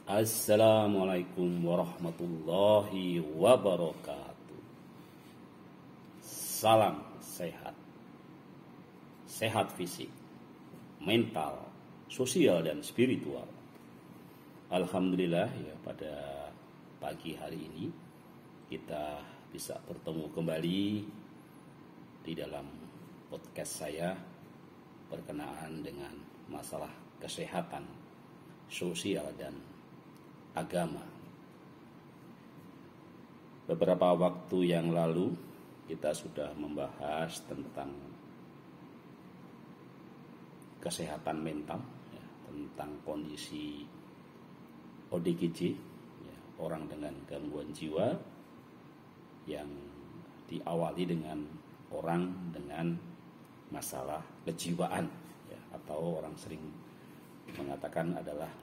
Assalamualaikum warahmatullahi wabarakatuh. Salam sehat. Sehat fisik, mental, sosial dan spiritual. Alhamdulillah ya, pada pagi hari ini kita bisa bertemu kembali di dalam podcast saya berkenaan dengan masalah kesehatan, sosial dan agama. Beberapa waktu yang lalu kita sudah membahas tentang kesehatan mental, ya, tentang kondisi ODGJ, ya, orang dengan gangguan jiwa, yang diawali dengan orang dengan masalah kejiwaan, ya, atau orang sering mengatakan adalah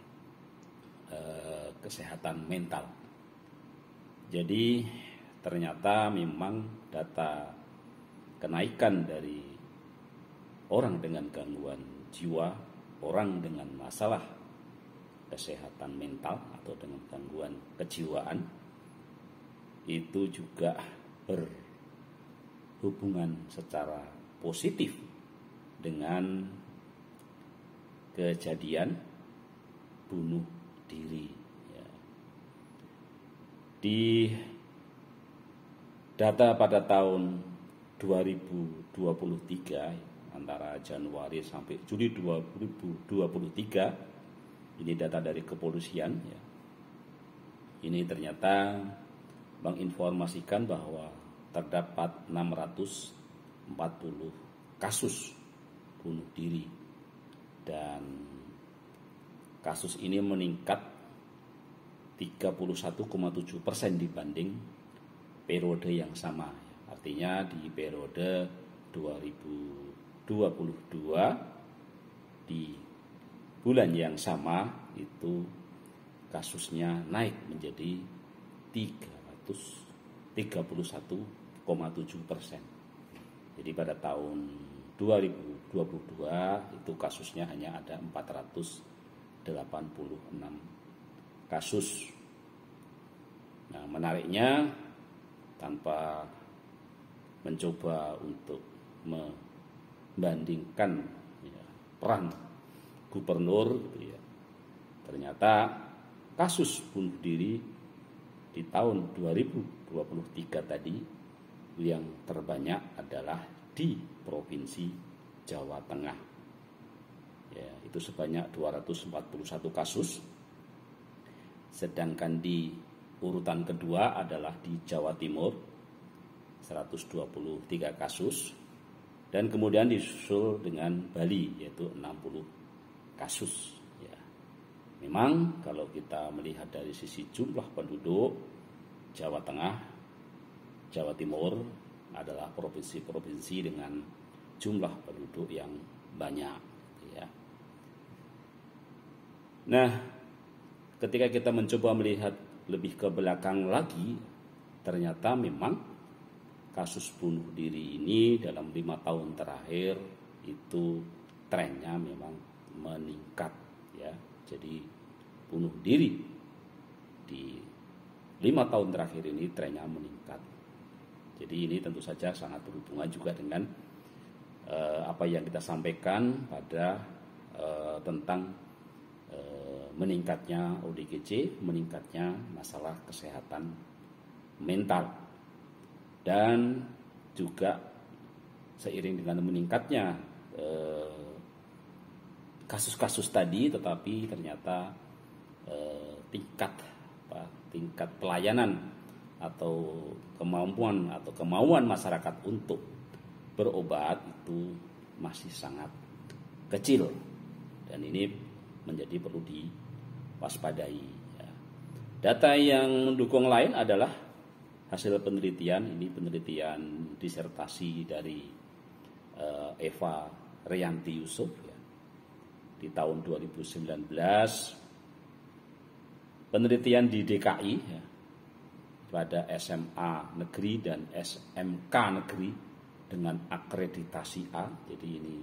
kesehatan mental. Jadi ternyata memang data kenaikan dari orang dengan gangguan jiwa, orang dengan masalah kesehatan mental atau dengan gangguan kejiwaan itu juga berhubungan secara positif dengan kejadian bunuh diri, ya. Di data pada tahun 2023 antara Januari sampai Juli 2023, ini data dari kepolisian, ya. Ini ternyata menginformasikan bahwa terdapat 640 kasus bunuh diri, dan kasus ini meningkat 31,7% dibanding periode yang sama. Artinya di periode 2022 di bulan yang sama itu kasusnya naik menjadi 331,7%. Jadi pada tahun 2022 itu kasusnya hanya ada 486 kasus. Nah, menariknya, tanpa mencoba untuk membandingkan, ya, peran gubernur, ya, ternyata kasus bunuh diri di tahun 2023 tadi yang terbanyak adalah di Provinsi Jawa Tengah. Ya, itu sebanyak 241 kasus. Sedangkan di urutan kedua adalah di Jawa Timur 123 kasus, dan kemudian disusul dengan Bali yaitu 60 kasus, ya. Memang kalau kita melihat dari sisi jumlah penduduk, Jawa Tengah, Jawa Timur adalah provinsi-provinsi dengan jumlah penduduk yang banyak, ya. Nah, ketika kita mencoba melihat lebih ke belakang lagi, ternyata memang kasus bunuh diri ini dalam 5 tahun terakhir itu trennya memang meningkat, ya. Jadi bunuh diri di 5 tahun terakhir ini trennya meningkat. Jadi ini tentu saja sangat berhubungan juga dengan apa yang kita sampaikan pada tentang meningkatnya ODGJ, meningkatnya masalah kesehatan mental, dan juga seiring dengan meningkatnya kasus-kasus tadi, tetapi ternyata tingkat pelayanan atau kemauan masyarakat untuk berobat itu masih sangat kecil, dan ini menjadi perlu diwaspadai, ya. Data yang mendukung lain adalah hasil penelitian, ini penelitian disertasi dari Eva Rianti Yusuf, ya. Di tahun 2019 penelitian di DKI, ya, pada SMA negeri dan SMK negeri dengan akreditasi A. Jadi ini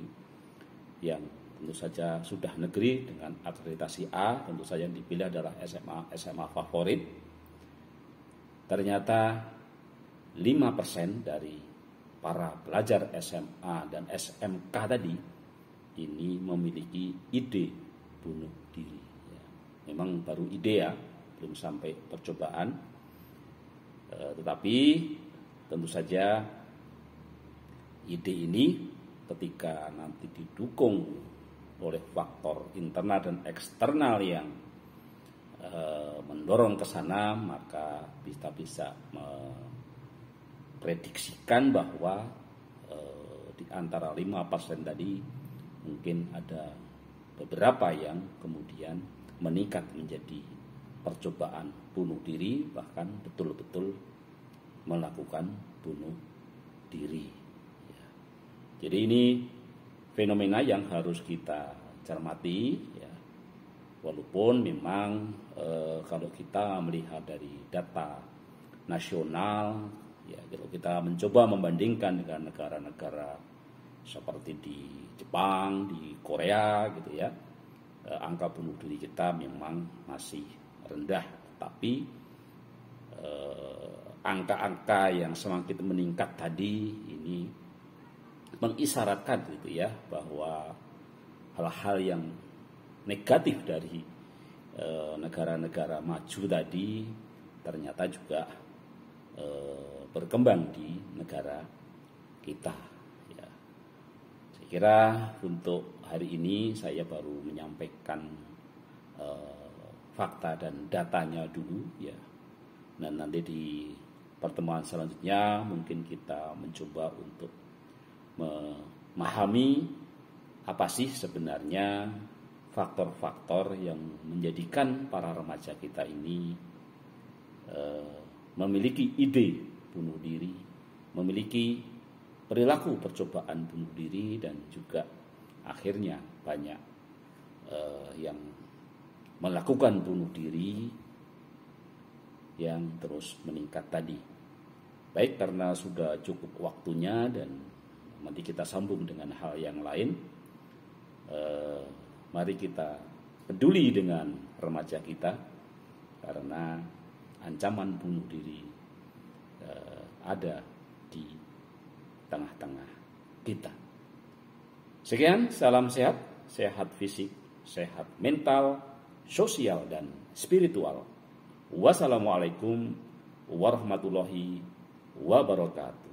yang tentu saja sudah negeri dengan akreditasi A, tentu saja yang dipilih adalah SMA favorit. Ternyata 5% dari para pelajar SMA dan SMK tadi ini memiliki ide bunuh diri. Ya, memang baru ide ya, belum sampai percobaan. Tetapi tentu saja ide ini ketika nanti didukung oleh faktor internal dan eksternal yang mendorong ke sana, maka kita bisa prediksikan bahwa di antara 5% tadi mungkin ada beberapa yang kemudian meningkat menjadi percobaan bunuh diri, bahkan betul-betul melakukan bunuh diri. Ya. Jadi ini fenomena yang harus kita cermati, ya. Walaupun memang kalau kita melihat dari data nasional, ya, kalau kita mencoba membandingkan dengan negara-negara seperti di Jepang, di Korea, gitu ya, angka bunuh diri kita memang masih rendah, tapi angka-angka yang semakin meningkat tadi ini mengisyaratkan gitu ya bahwa hal-hal yang negatif dari negara-negara maju tadi ternyata juga berkembang di negara kita. Ya. Saya kira untuk hari ini saya baru menyampaikan fakta dan datanya dulu ya. Dan nanti di pertemuan selanjutnya mungkin kita mencoba untuk memahami apa sih sebenarnya faktor-faktor yang menjadikan para remaja kita ini memiliki ide bunuh diri, memiliki perilaku percobaan bunuh diri, dan juga akhirnya banyak yang melakukan bunuh diri yang terus meningkat tadi. Baik, karena sudah cukup waktunya dan nanti kita sambung dengan hal yang lain, mari kita peduli dengan remaja kita, karena ancaman bunuh diri ada di tengah-tengah kita. Sekian, salam sehat, sehat fisik, sehat mental, sosial, dan spiritual. Wassalamualaikum warahmatullahi wabarakatuh.